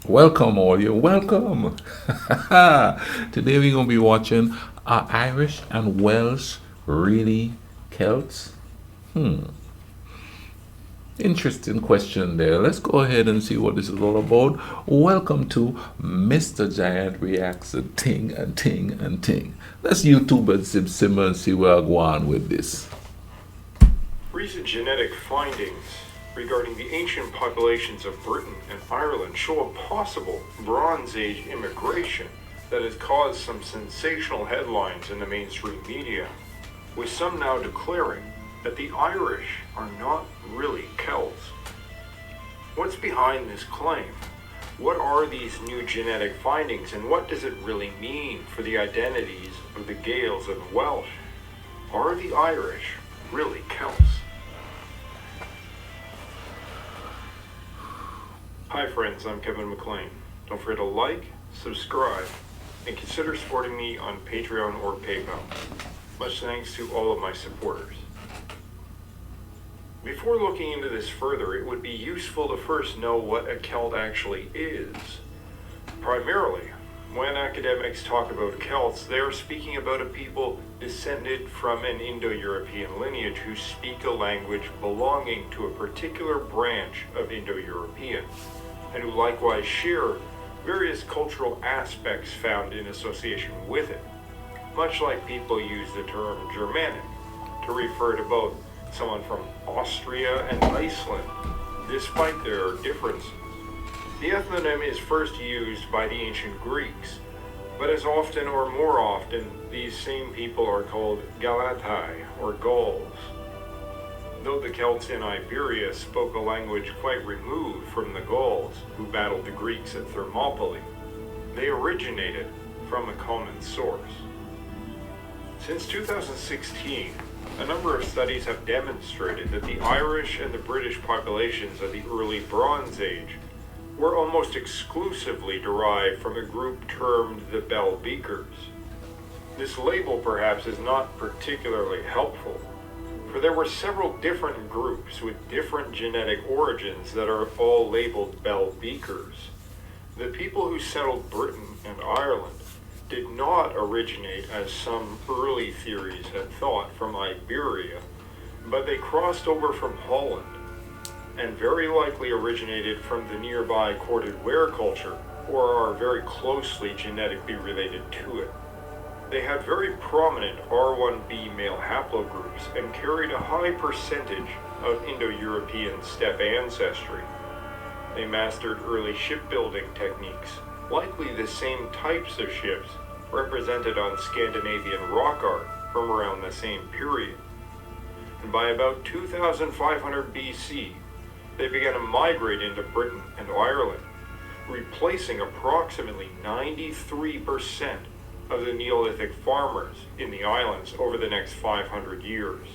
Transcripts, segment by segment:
Welcome, all you. Welcome. Today we're gonna be watching Are Irish and Welsh really Celts? Interesting question there. Let's go ahead and see what this is all about. Welcome to Mr. Giant Reacts a Ting and Ting and Ting. Let's YouTube and simmer and see where I go on with this. Recent genetic findings regarding the ancient populations of Britain and Ireland show a possible Bronze Age immigration that has caused some sensational headlines in the mainstream media, with some now declaring that the Irish are not really Celts. What's behind this claim? What are these new genetic findings, and what does it really mean for the identities of the Gaels and Welsh? Are the Irish really Celts? Hi friends, I'm Kevin McLean. Don't forget to like, subscribe, and consider supporting me on Patreon or PayPal. Much thanks to all of my supporters. Before looking into this further, it would be useful to first know what a Celt actually is. Primarily, when academics talk about Celts, they are speaking about a people descended from an Indo-European lineage who speak a language belonging to a particular branch of Indo-European, and who likewise share various cultural aspects found in association with it, much like people use the term Germanic to refer to both someone from Austria and Iceland, despite their differences. The ethnonym is first used by the ancient Greeks, but as often or more often, these same people are called Galatai, or Gauls. Though the Celts in Iberia spoke a language quite removed from the Gauls, who battled the Greeks at Thermopylae, they originated from a common source. Since 2016, a number of studies have demonstrated that the Irish and the British populations of the early Bronze Age were almost exclusively derived from a group termed the Bell Beakers. This label perhaps is not particularly helpful, for there were several different groups with different genetic origins that are all labeled Bell Beakers. The people who settled Britain and Ireland did not originate, as some early theories had thought, from Iberia, but they crossed over from Holland, and very likely originated from the nearby corded ware culture, or are very closely genetically related to it. They had very prominent R1b male haplogroups and carried a high percentage of Indo-European steppe ancestry. They mastered early shipbuilding techniques, likely the same types of ships represented on Scandinavian rock art from around the same period. And by about 2500 BC, they began to migrate into Britain and Ireland, replacing approximately 93% of the Neolithic farmers in the islands over the next 500 years.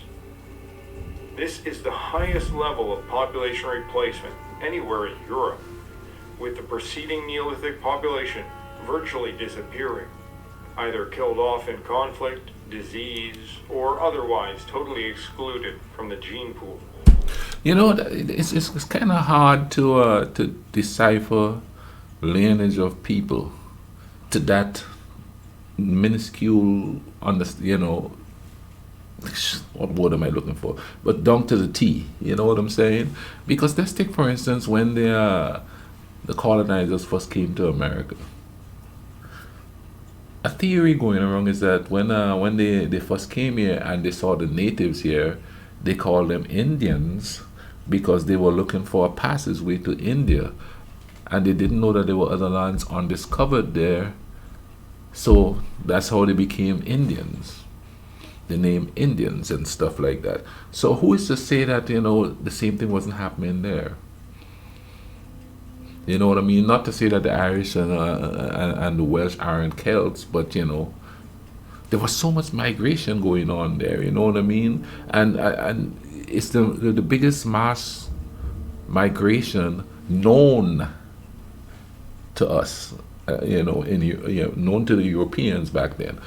This is the highest level of population replacement anywhere in Europe, with the preceding Neolithic population virtually disappearing, either killed off in conflict, disease, or otherwise totally excluded from the gene pool. You know, it's kind of hard to decipher lineage of people to that minuscule, what word am I looking for? But down to the T, you know what I'm saying? Because let's take, for instance, when the colonizers first came to America. A theory going around is that when they first came here and they saw the natives here, they called them Indians because they were looking for a passageway to India, and they didn't know that there were other lands undiscovered there. So that's how they became Indians. The name Indians and stuff like that. So who is to say that the same thing wasn't happening there? You know what I mean? Not to say that the Irish and the Welsh aren't Celts, but there was so much migration going on there. You know what I mean? And it's the biggest mass migration known to us. Known to the Europeans back then.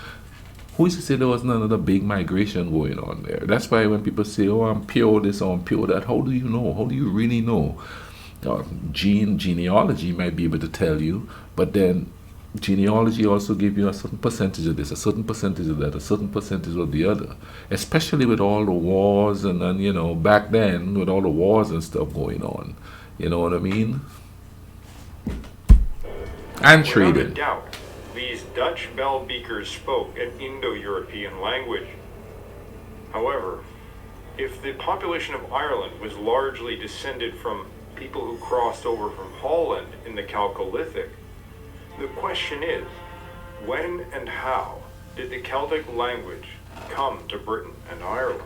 Who is to say there was another big migration going on there? That's why when people say, "Oh, I'm pure this or I'm pure that," how do you know? How do you really know? uh, genealogy might be able to tell you, but then genealogy also give you a certain percentage of this, a certain percentage of that, a certain percentage of the other. Especially with all the wars and back then with all the wars and stuff going on. You know what I mean? And Without a trading. doubt, these Dutch bell beakers spoke an Indo-European language. However, if the population of Ireland was largely descended from people who crossed over from Holland in the Chalcolithic, the question is, when and how did the Celtic language come to Britain and Ireland?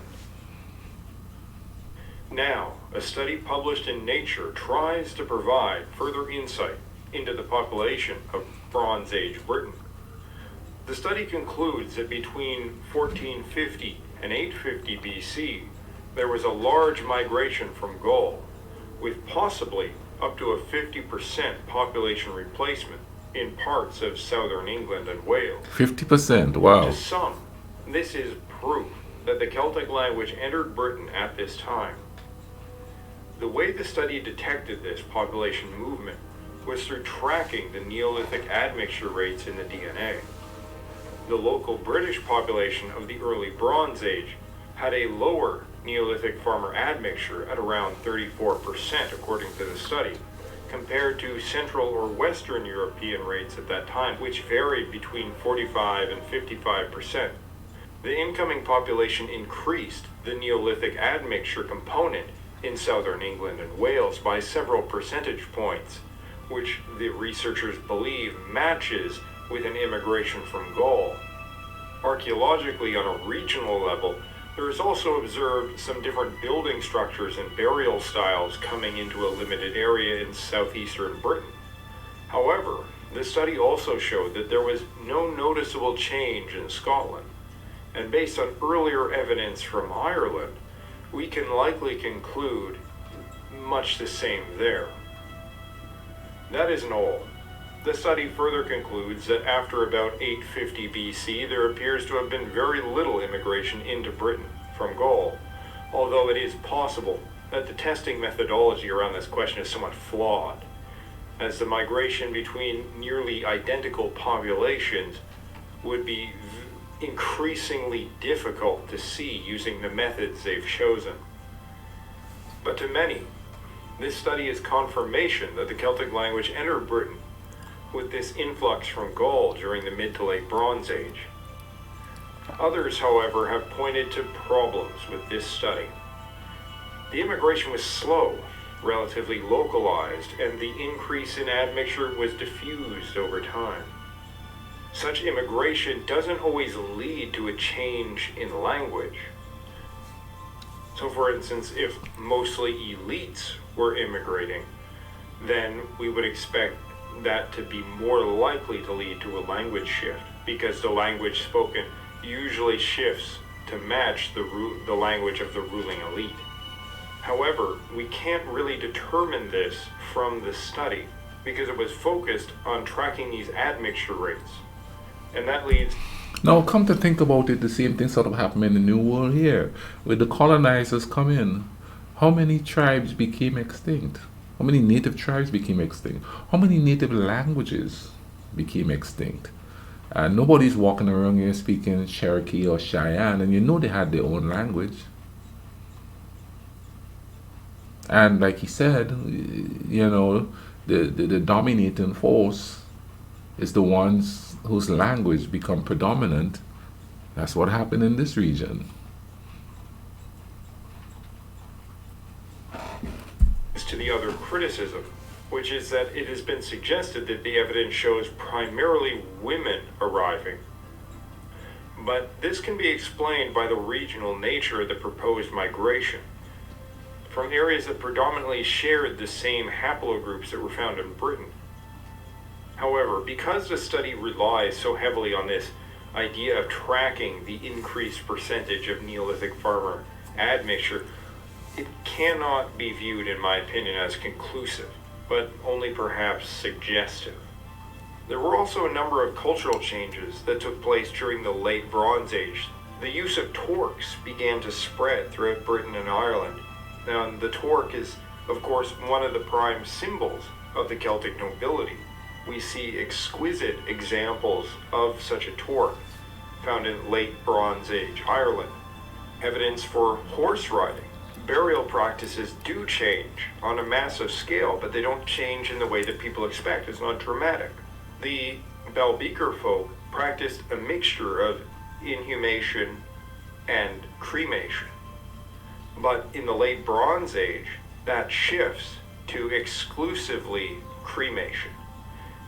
Now, a study published in Nature tries to provide further insight into the population of Bronze Age Britain. The study concludes that between 1450 and 850 BC, there was a large migration from Gaul, with possibly up to a 50% population replacement in parts of southern England and Wales. 50%, wow. To some, this is proof that the Celtic language entered Britain at this time. The way the study detected this population movement was through tracking the Neolithic admixture rates in the DNA. The local British population of the early Bronze Age had a lower Neolithic farmer admixture at around 34%, according to the study, compared to Central or Western European rates at that time, which varied between 45 and 55%. The incoming population increased the Neolithic admixture component in southern England and Wales by several percentage points, which the researchers believe matches with an immigration from Gaul. Archaeologically, on a regional level, there is also observed some different building structures and burial styles coming into a limited area in southeastern Britain. However, the study also showed that there was no noticeable change in Scotland, and based on earlier evidence from Ireland, we can likely conclude much the same there. That isn't all. The study further concludes that after about 850 BC, there appears to have been very little immigration into Britain from Gaul, although it is possible that the testing methodology around this question is somewhat flawed, as the migration between nearly identical populations would be increasingly difficult to see using the methods they've chosen. But to many, this study is confirmation that the Celtic language entered Britain with this influx from Gaul during the mid to late Bronze Age. Others, however, have pointed to problems with this study. The immigration was slow, relatively localized, and the increase in admixture was diffused over time. Such immigration doesn't always lead to a change in language. So for instance, if mostly elites were immigrating, then we would expect that to be more likely to lead to a language shift, because the language spoken usually shifts to match the language of the ruling elite. However, we can't really determine this from the study because it was focused on tracking these admixture rates. And that leads... Now, come to think about it, the same thing sort of happened in the New World here. When the colonizers come in, how many tribes became extinct? How many native tribes became extinct? How many native languages became extinct? Nobody's walking around here speaking Cherokee or Cheyenne, and you know they had their own language. And like he said, the dominating force is the ones whose language become predominant. That's what happened in this region. To the other criticism, which is that it has been suggested that the evidence shows primarily women arriving. But this can be explained by the regional nature of the proposed migration, from areas that predominantly shared the same haplogroups that were found in Britain. However, because the study relies so heavily on this idea of tracking the increased percentage of Neolithic farmer admixture, it cannot be viewed, in my opinion, as conclusive, but only perhaps suggestive. There were also a number of cultural changes that took place during the late Bronze Age. The use of torques began to spread throughout Britain and Ireland. Now, the torque is of course, one of the prime symbols of the Celtic nobility. We see exquisite examples of such a torque found in late Bronze Age Ireland. Evidence for horse riding. Burial practices do change on a massive scale, but they don't change in the way that people expect. It's not dramatic. The Balbeaker folk practiced a mixture of inhumation and cremation. But in the late Bronze Age, that shifts to exclusively cremation.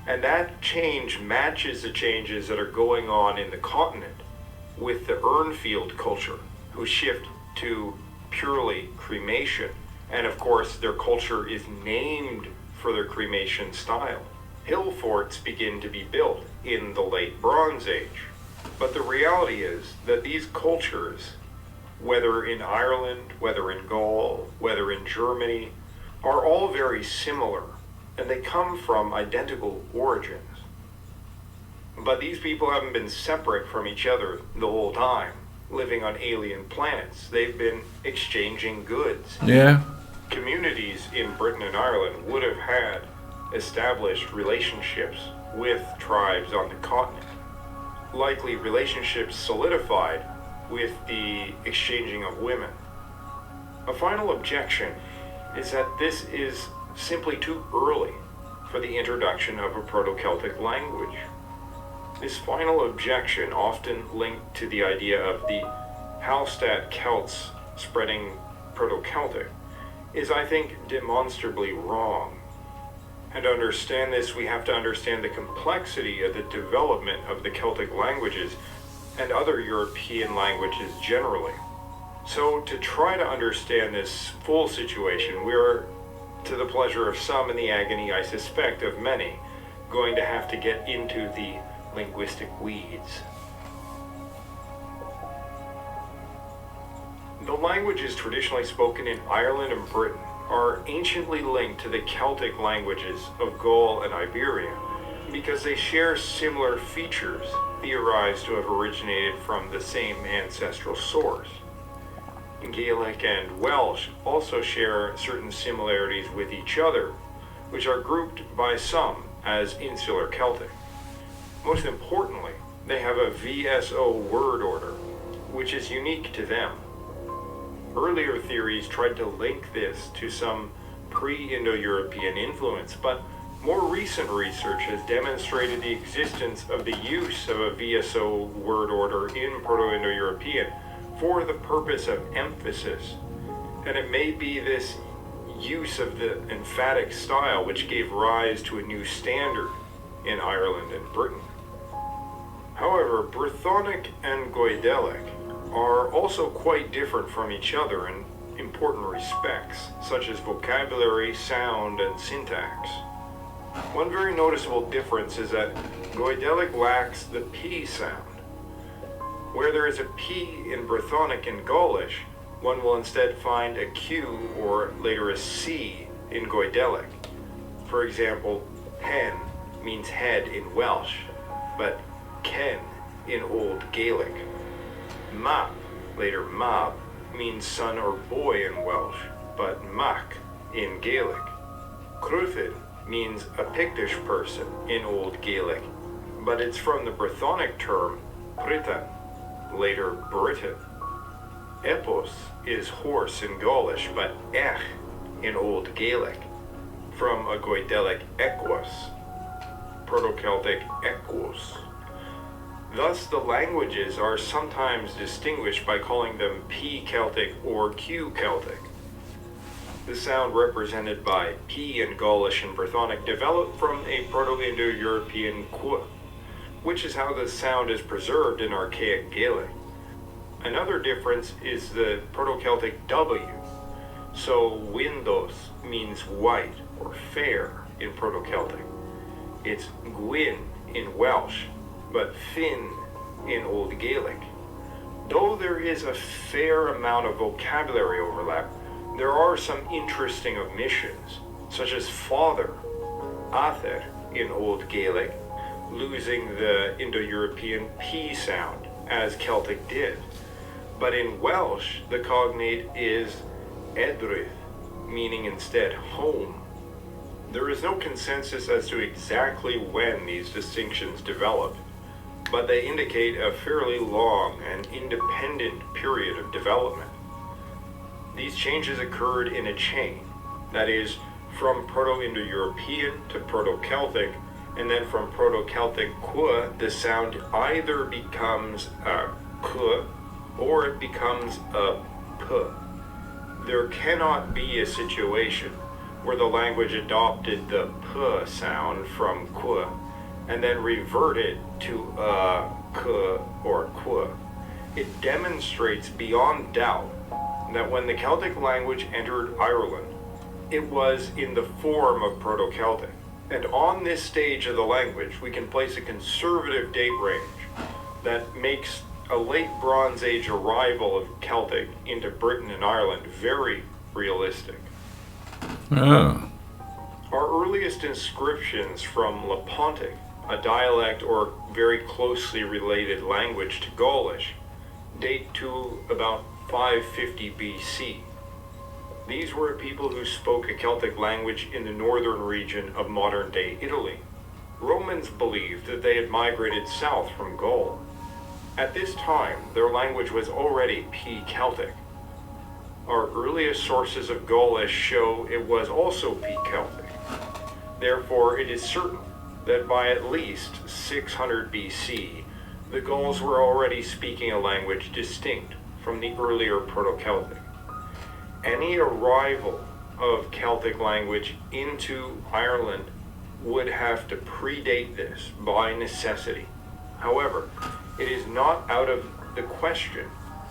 And that change matches the changes that are going on in the continent with the Urnfield culture, who shift to purely cremation. And of course, their culture is named for their cremation style. Hill forts begin to be built in the late Bronze Age. But the reality is that these cultures, whether in Ireland, whether in Gaul, whether in Germany, are all very similar, and they come from identical origins. But these people haven't been separate from each other the whole time, living on alien planets. They've been exchanging goods. Yeah. Communities in Britain and Ireland would have had established relationships with tribes on the continent. Likely relationships solidified with the exchanging of women. A final objection is that this is simply too early for the introduction of a Proto-Celtic language. This final objection, often linked to the idea of the Hallstatt Celts spreading Proto-Celtic, is, I think, demonstrably wrong. And to understand this, we have to understand the complexity of the development of the Celtic languages and other European languages generally. So to try to understand this full situation, we're, to the pleasure of some and the agony, I suspect, of many, going to have to get into the linguistic weeds. The languages traditionally spoken in Ireland and Britain are anciently linked to the Celtic languages of Gaul and Iberia because they share similar features theorized to have originated from the same ancestral source. Gaelic and Welsh also share certain similarities with each other, which are grouped by some as Insular Celtic. Most importantly, they have a VSO word order, which is unique to them. Earlier theories tried to link this to some pre-Indo-European influence, but more recent research has demonstrated the existence of the use of a VSO word order in Proto-Indo-European for the purpose of emphasis. And it may be this use of the emphatic style which gave rise to a new standard in Ireland and Britain. However, Brythonic and Goidelic are also quite different from each other in important respects, such as vocabulary, sound, and syntax. One very noticeable difference is that Goidelic lacks the P sound. Where there is a P in Brythonic and Gaulish, one will instead find a Q or later a C in Goidelic. For example, hen means head in Welsh, but ken in Old Gaelic. Map, later mab, means son or boy in Welsh, but mac in Gaelic. Cruthid means a Pictish person in Old Gaelic, but it's from the Brythonic term Britain, later Britain. Epos is horse in Gaulish, but ech in Old Gaelic, from a Goidelic equus, Proto-Celtic equus. Thus, the languages are sometimes distinguished by calling them P Celtic or Q Celtic. The sound represented by P in Gaulish and Brythonic developed from a Proto-Indo-European qu, which is how the sound is preserved in archaic Gaelic. Another difference is the Proto-Celtic W. So windos means white or fair in Proto-Celtic. It's gwyn in Welsh, but fin in Old Gaelic. Though there is a fair amount of vocabulary overlap, there are some interesting omissions, such as father, ather in Old Gaelic, losing the Indo-European P sound, as Celtic did. But in Welsh, the cognate is edryth, meaning instead home. There is no consensus as to exactly when these distinctions developed, but they indicate a fairly long and independent period of development. These changes occurred in a chain, that is, from Proto-Indo-European to Proto-Celtic, and then from Proto-Celtic kwa, the sound either becomes a k or it becomes a p. There cannot be a situation where the language adopted the p sound from kwa and then reverted to a k or kwa. It demonstrates beyond doubt that when the Celtic language entered Ireland, it was in the form of Proto-Celtic. And on this stage of the language, we can place a conservative date range that makes a late Bronze Age arrival of Celtic into Britain and Ireland very realistic. Ah. Our earliest inscriptions from Lepontic, a dialect or very closely related language to Gaulish, date to about 550 BC. These were people who spoke a Celtic language in the northern region of modern-day Italy. Romans believed that they had migrated south from Gaul. At this time, their language was already P-Celtic. Our earliest sources of Gaulish show it was also P-Celtic. Therefore, it is certain that by at least 600 BC, the Gauls were already speaking a language distinct from the earlier Proto-Celtic. Any arrival of Celtic language into Ireland would have to predate this by necessity. However, it is not out of the question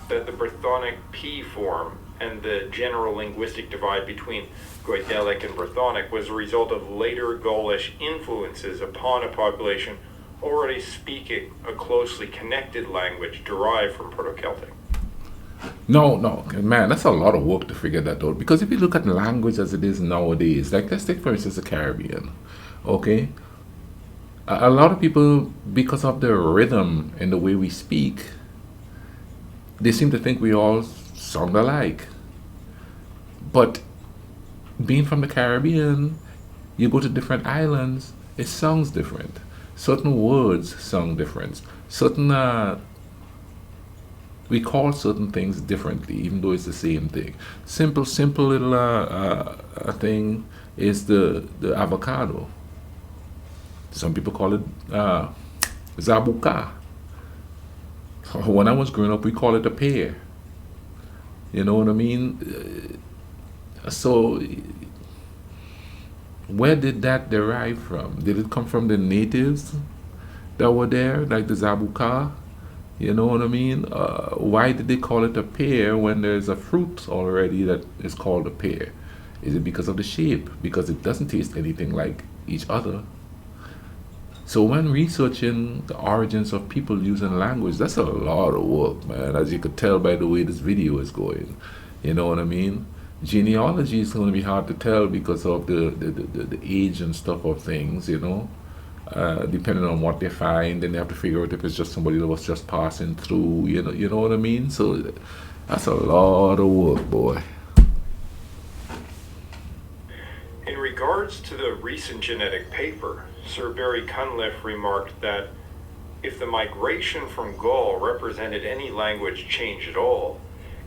that the Brythonic P form and the general linguistic divide between Goidelic and Brythonic was a result of later Gaulish influences upon a population already speaking a closely connected language derived from Proto-Celtic. No, no, man, that's a lot of work to figure that out. Because if you look at language as it is nowadays, like let's take for instance the Caribbean, okay? A lot of people, because of the rhythm and the way we speak, they seem to think we all sound alike. But being from the Caribbean, you go to different islands, it sounds different. Certain words sound different. Certain we call certain things differently, even though it's the same thing. Simple little thing is the avocado. Some people call it zabuka. When I was growing up, we call it a pear. You know what I mean? So, where did that derive from? Did it come from the natives that were there, like the zabuka? You know what I mean? Why did they call it a pear when there's a fruit already that is called a pear? Is it because of the shape? Because it doesn't taste anything like each other. So when researching the origins of people using language, that's a lot of work, man, as you could tell by the way this video is going. You know what I mean? Genealogy is going to be hard to tell because of the age and stuff of things, you know. Depending on what they find, then they have to figure out if it's just somebody that was just passing through, you know what I mean? So that's a lot of work, boy. In regards to the recent genetic paper, Sir Barry Cunliffe remarked that if the migration from Gaul represented any language change at all,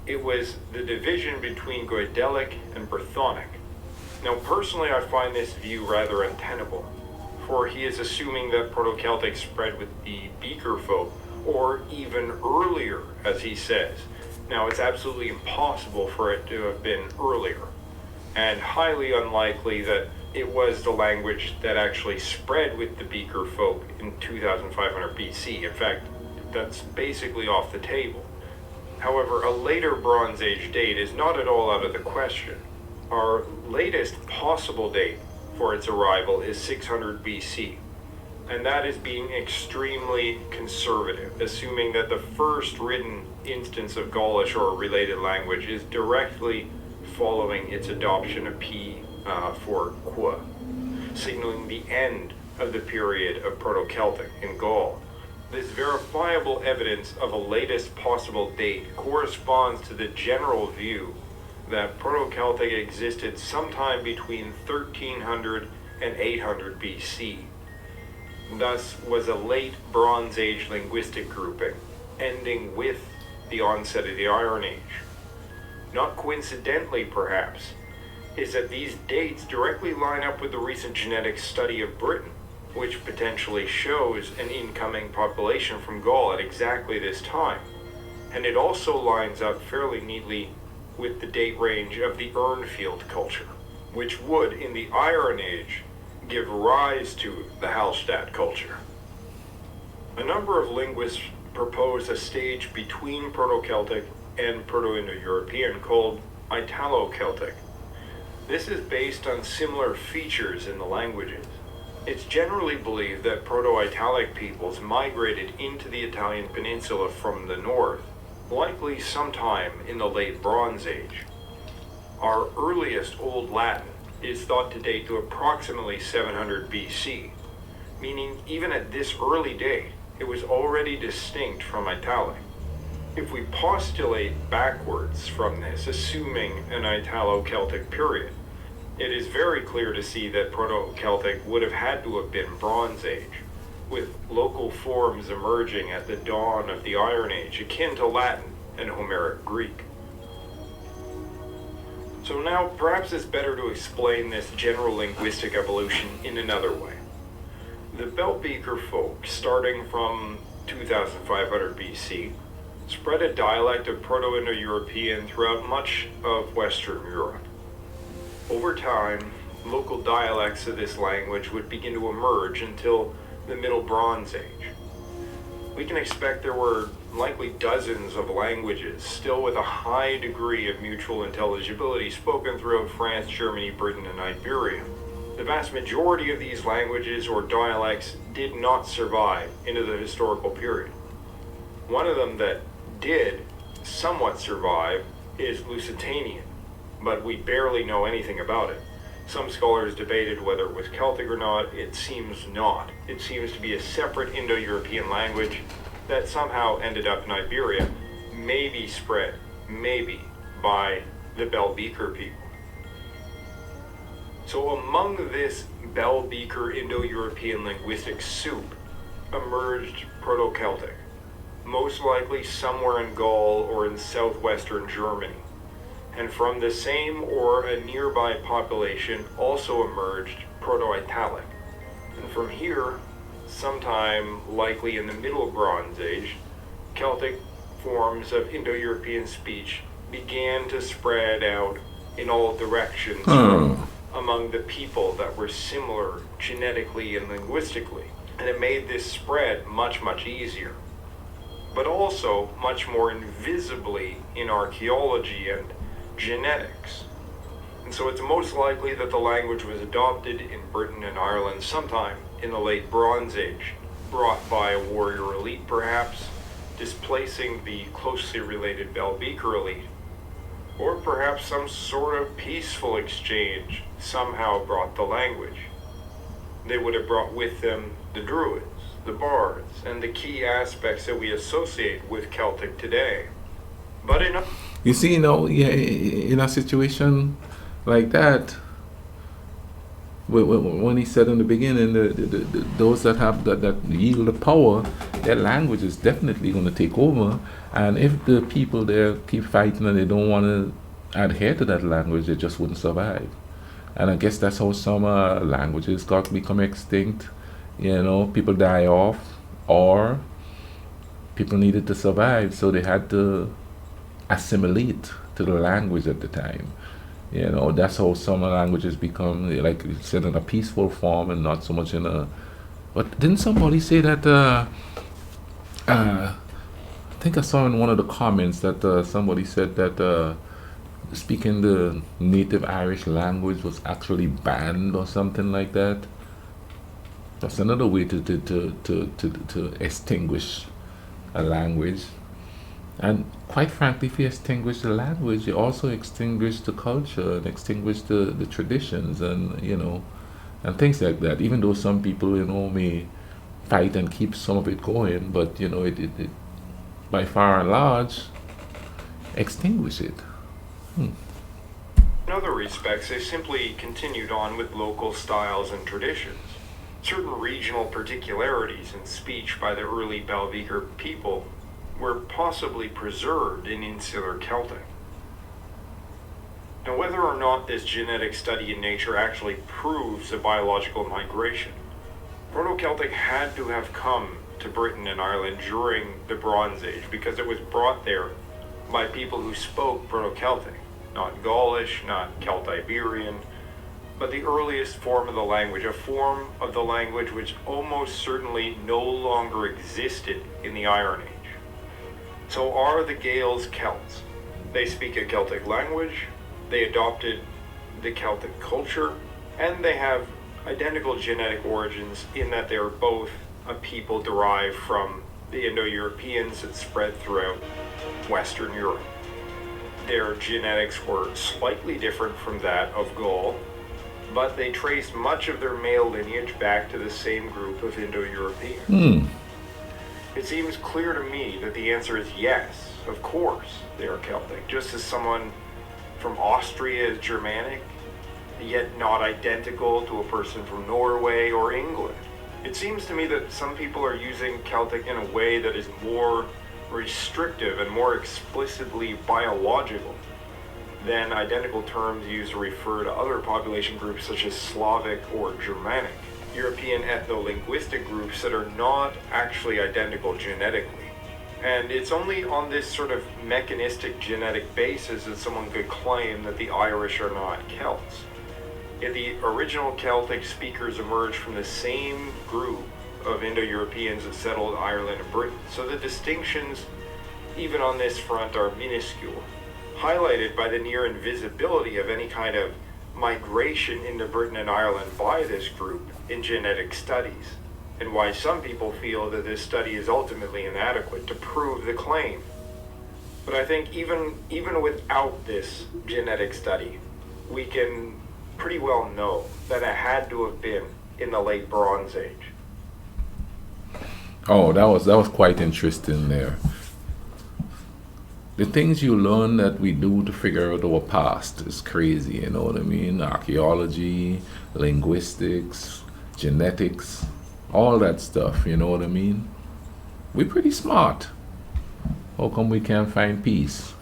it was the division between Goidelic and Brythonic. Now, personally, I find this view rather untenable, for he is assuming that Proto-Celtic spread with the Beaker folk, or even earlier, as he says. Now, it's absolutely impossible for it to have been earlier, and highly unlikely that it was the language that actually spread with the Beaker folk in 2500 BC. In fact, that's basically off the table. However, a later Bronze Age date is not at all out of the question. Our latest possible date for its arrival is 600 BC, and that is being extremely conservative, assuming that the first written instance of Gaulish or a related language is directly following its adoption of P for Qua, signaling the end of the period of Proto-Celtic in Gaul. This verifiable evidence of a latest possible date corresponds to the general view that Proto-Celtic existed sometime between 1300 and 800 BC. Thus was a late Bronze Age linguistic grouping, ending with the onset of the Iron Age. Not coincidentally, perhaps, is that these dates directly line up with the recent genetic study of Britain, which potentially shows an incoming population from Gaul at exactly this time. And it also lines up fairly neatly with the date range of the Urnfield culture, which would, in the Iron Age, give rise to the Hallstatt culture. A number of linguists propose a stage between Proto-Celtic and Proto-Indo-European called Italo-Celtic. This is based on similar features in the languages. It's generally believed that Proto-Italic peoples migrated into the Italian peninsula from the north, likely sometime in the late Bronze Age. Our earliest Old Latin is thought to date to approximately 700 BC, meaning even at this early date, it was already distinct from Italic. If we postulate backwards from this, assuming an Italo-Celtic period, it is very clear to see that Proto-Celtic would have had to have been Bronze Age, with local forms emerging at the dawn of the Iron Age, akin to Latin and Homeric Greek. So now, perhaps it's better to explain this general linguistic evolution in another way. The Bell-Beaker folk, starting from 2500 BC, spread a dialect of Proto-Indo-European throughout much of Western Europe. Over time, local dialects of this language would begin to emerge until the Middle Bronze Age. We can expect there were likely dozens of languages, still with a high degree of mutual intelligibility, spoken throughout France, Germany, Britain, and Iberia. The vast majority of these languages or dialects did not survive into the historical period. One of them that did somewhat survive is Lusitanian, but we barely know anything about it. Some scholars debated whether it was Celtic or not. It seems not. It seems to be a separate Indo-European language that somehow ended up in Iberia, maybe spread, maybe, by the Bell-Beaker people. So among this Bell-Beaker Indo-European linguistic soup emerged Proto-Celtic, most likely somewhere in Gaul or in southwestern Germany. And from the same or a nearby population also emerged Proto-Italic. And from here, sometime likely in the Middle Bronze Age, Celtic forms of Indo-European speech began to spread out in all directions among the people that were similar genetically and linguistically. And it made this spread much, much easier, but also much more invisibly in archaeology and genetics. And so it's most likely that the language was adopted in Britain and Ireland sometime in the late Bronze Age, brought by a warrior elite perhaps, displacing the closely related Bell-Beaker elite. Or perhaps some sort of peaceful exchange somehow brought the language. They would have brought with them the Druids, the Bards, and the key aspects that we associate with Celtic today. But in a You see, in a situation like that, when he said in the beginning, those that have that yield the power, their language is definitely going to take over. And if the people there keep fighting and they don't want to adhere to that language, they just wouldn't survive. And I guess that's how some languages got become extinct. People die off, or people needed to survive, so they had to assimilate to the language at the time. That's how some languages become, like you said, in a peaceful form and not so much in a. But didn't somebody say that? I think I saw in one of the comments that somebody said that speaking the native Irish language was actually banned or something like that. That's another way to extinguish a language. And quite frankly, if you extinguish the language, you also extinguish the culture and extinguish the traditions and and things like that. Even though some people may fight and keep some of it going, but it by far and large extinguish it. other respects, they simply continued on with local styles and traditions. Certain regional particularities in speech by the early Balviker people were possibly preserved in insular Celtic. Now, whether or not this genetic study in nature actually proves a biological migration, Proto-Celtic had to have come to Britain and Ireland during the Bronze Age because it was brought there by people who spoke Proto-Celtic, not Gaulish, not Celtiberian, but the earliest form of the language, a form of the language which almost certainly no longer existed in the Iron Age. So are the Gaels Celts? They speak a Celtic language, they adopted the Celtic culture, and they have identical genetic origins in that they're both a people derived from the Indo-Europeans that spread throughout Western Europe. Their genetics were slightly different from that of Gaul, but they traced much of their male lineage back to the same group of Indo-Europeans. It seems clear to me that the answer is yes, of course they are Celtic, just as someone from Austria is Germanic, yet not identical to a person from Norway or England. It seems to me that some people are using Celtic in a way that is more restrictive and more explicitly biological than identical terms used to refer to other population groups such as Slavic or Germanic, European ethno-linguistic groups that are not actually identical genetically. And it's only on this sort of mechanistic genetic basis that someone could claim that the Irish are not Celts. Yet the original Celtic speakers emerged from the same group of Indo-Europeans that settled Ireland and Britain. So the distinctions, even on this front, are minuscule, highlighted by the near invisibility of any kind of migration into Britain and Ireland by this group in genetic studies, and why some people feel that this study is ultimately inadequate to prove the claim. But I think even without this genetic study, we can pretty well know that it had to have been in the late Bronze Age. Oh, that was quite interesting there. The things you learn that we do to figure out our past is crazy, you know what I mean? Archaeology, linguistics, genetics, all that stuff, you know what I mean? We're pretty smart. How come we can't find peace?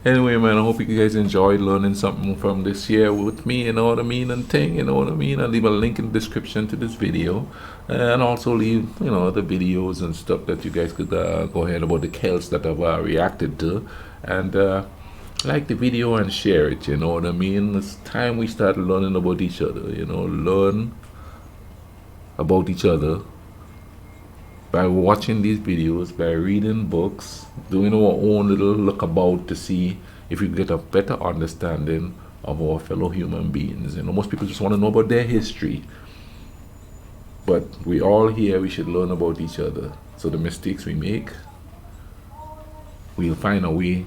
Anyway, man, I hope you guys enjoyed learning something from this year with me, you know what I mean, and thing, you know what I mean. I'll leave a link in the description to this video, and also leave, you know, the videos and stuff that you guys could go ahead about the Celts that I've reacted to, and like the video and share it, you know what I mean. It's time we start learning about each other, you know, learn about each other by watching these videos, by reading books, doing our own little look about to see if we get a better understanding of our fellow human beings. You know, most people just want to know about their history, but we all here, we should learn about each other. So the mistakes we make, we'll find a way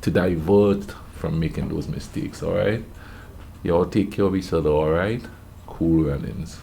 to divert from making those mistakes. All right, y'all take care of each other. All right, cool runnings.